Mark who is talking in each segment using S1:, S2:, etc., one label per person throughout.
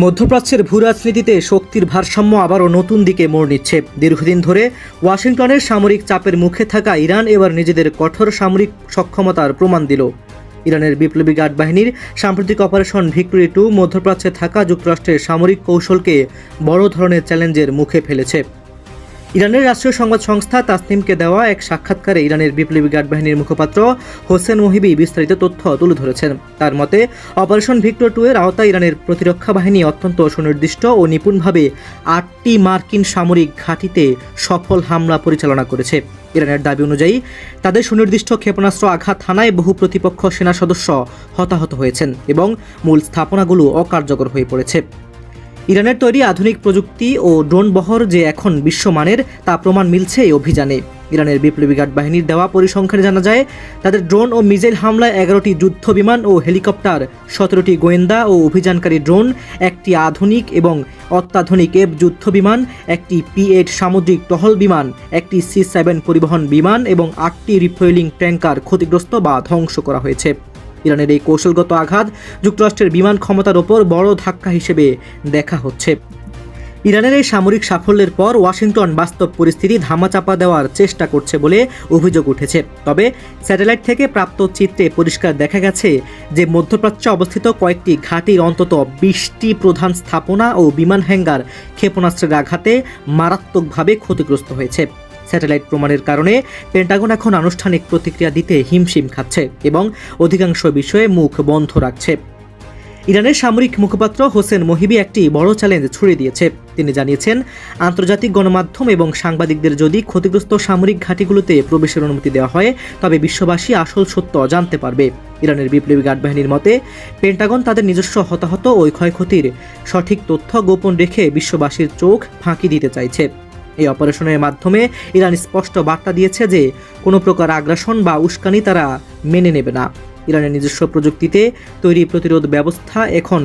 S1: মধ্যপ্রাচ্যের ভূরাজনীতিতে শক্তির ভারসাম্য আবারও নতুন দিকে মোড় নিচ্ছে। দীর্ঘদিন ধরে ওয়াশিংটনের সামরিক চাপের মুখে থাকা ইরান এবার নিজেদের কঠোর সামরিক সক্ষমতার প্রমাণ দিল। ইরানের বিপ্লবী গার্ড বাহিনীর সাম্প্রতিক অপারেশন ভিক্টোরি 2 মধ্যপ্রাচ্যে থাকা যুক্তরাষ্ট্রের সামরিক কৌশলকে বড় ধরনের চ্যালেঞ্জের মুখে ফেলেছে। ইরানের রাষ্ট্রীয় সংবাদ সংস্থা তাসনিমকে দেওয়া এক সাক্ষাৎকারে ইরানের বিপ্লবী গার্ড বাহিনীর মুখপাত্র হোসেন মহিবি বিস্তারিত তথ্য তুলে ধরেছেন। তার মতে, অপারেশন ভিক্টোর 2 এর আওতায় ইরানের প্রতিরক্ষা বাহিনী অত্যন্ত সুনির্দিষ্ট ও নিপুণভাবে 8টি মার্কিন সামরিক ঘাঁটিতে সফল হামলা পরিচালনা করেছে। ইরানের দাবি অনুযায়ী তাদের সুনির্দিষ্ট ক্ষেপণাস্ত্র আঘাত হানায় বহু প্রতিপক্ষ সেনা সদস্য হতাহত হয়েছেন এবং মূল স্থাপনাগুলো অকার্যকর হয়ে পড়েছে। ইরানের তৈরি আধুনিক প্রযুক্তি ও ড্রোন বহর যে এখন বিশ্বমানের তা প্রমাণ মিলছে এই অভিযানে। ইরানের বিপ্লবী গার্ড বাহিনীর দেওয়া পরিসংখ্যানে জানা যায়, তাদের ড্রোন ও মিসাইল হামলায় 11টি যুদ্ধ বিমান ও হেলিকপ্টার, 17টি গোয়েন্দা ও অভিযানকারী ড্রোন, একটি আধুনিক এবং অত্যাধুনিক এফ যুদ্ধ বিমান, একটি P-8 সামুদ্রিক টহল বিমান, একটি C-7 পরিবহন বিমান এবং 8টি রিফুয়েলিং ট্যাঙ্কার ক্ষতিগ্রস্ত বা ধ্বংস করা হয়েছে। ইরানের এই কৌশলগত আঘাত যুক্তরাষ্ট্রের বিমান ক্ষমতার ওপর বড় ধাক্কা হিসেবে দেখা হচ্ছে। ইরানের এই সামরিক সাফল্যের পর ওয়াশিংটন বাস্তব পরিস্থিতি ধামাচাপা দেওয়ার চেষ্টা করছে বলে অভিযোগ উঠেছে। তবে স্যাটেলাইট থেকে প্রাপ্ত চিত্রে পরিষ্কার দেখা গেছে যে মধ্যপ্রাচ্যে অবস্থিত কয়েকটি ঘাঁটির অন্তত 20টি প্রধান স্থাপনা ও বিমান হ্যাঙ্গার ক্ষেপণাস্ত্রের আঘাতে মারাত্মকভাবে ক্ষতিগ্রস্ত হয়েছে। স্যাটেলাইট প্রমাণের কারণে পেন্টাগন এখন আনুষ্ঠানিক প্রতিক্রিয়া দিতে হিমশিম খাচ্ছে এবং অধিকাংশ বিষয়ে মুখ বন্ধ রাখছে। ইরানের সামরিক মুখপাত্র হোসেন মহিবি একটি বড় চ্যালেঞ্জ ছুড়ে দিয়েছে। তিনি জানিয়েছেন, আন্তর্জাতিক গণমাধ্যম এবং সাংবাদিকদের যদি ক্ষতিগ্রস্ত সামরিক ঘাঁটিগুলোতে প্রবেশের অনুমতি দেওয়া হয়, তবে বিশ্ববাসী আসল সত্য জানতে পারবে। ইরানের বিপ্লবী গার্ড বাহিনীর মতে, পেন্টাগন তাদের নিজস্ব হতাহত ও ক্ষয়ক্ষতির সঠিক তথ্য গোপন রেখে বিশ্ববাসীর চোখ ফাঁকি দিতে চাইছে। এই অপারেশনের মাধ্যমে ইরান স্পষ্ট বার্তা দিয়েছে যে কোনো প্রকার আগ্রাসন বা উস্কানি তারা মেনে নেবে না। ইরানের নিজস্ব প্রযুক্তিতে তৈরি প্রতিরোধ ব্যবস্থা এখন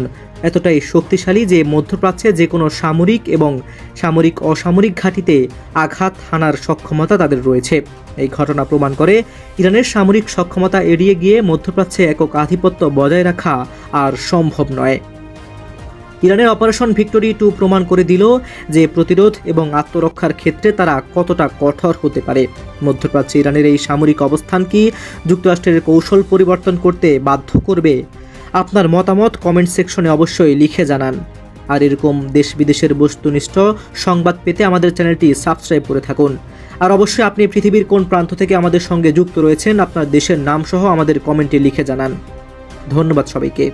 S1: এতটাই শক্তিশালী যে মধ্যপ্রাচ্যে যে কোনো সামরিক এবং অসামরিক ঘাঁটিতে আঘাত হানার সক্ষমতা তাদের রয়েছে। এই ঘটনা প্রমাণ করে ইরানের সামরিক সক্ষমতা এড়িয়ে গিয়ে মধ্যপ্রাচ্যে একক আধিপত্য বজায় রাখা আর সম্ভব নয়। ইরানের অপারেশন ভিক্টোরি 2 প্রমাণ করে দিল যে প্রতিরোধ এবং আত্মরক্ষার ক্ষেত্রে তারা কতটা কঠোর হতে পারে। মধ্যপ্রাচ্যে ইরানের এই সামরিক অবস্থান কি যুক্তরাষ্ট্রের কৌশল পরিবর্তন করতে বাধ্য করবে? আপনার মতামত কমেন্ট সেকশনে অবশ্যই লিখে জানান। আর এরকম দেশ বিদেশের বস্তুনিষ্ঠ সংবাদ পেতে আমাদের চ্যানেলটি সাবস্ক্রাইব করে থাকুন। আর অবশ্যই আপনি পৃথিবীর কোন প্রান্ত থেকে আমাদের সঙ্গে যুক্ত রয়েছেন আপনার দেশের নাম সহ আমাদের কমেন্টে লিখে জানান। ধন্যবাদ সবাইকে।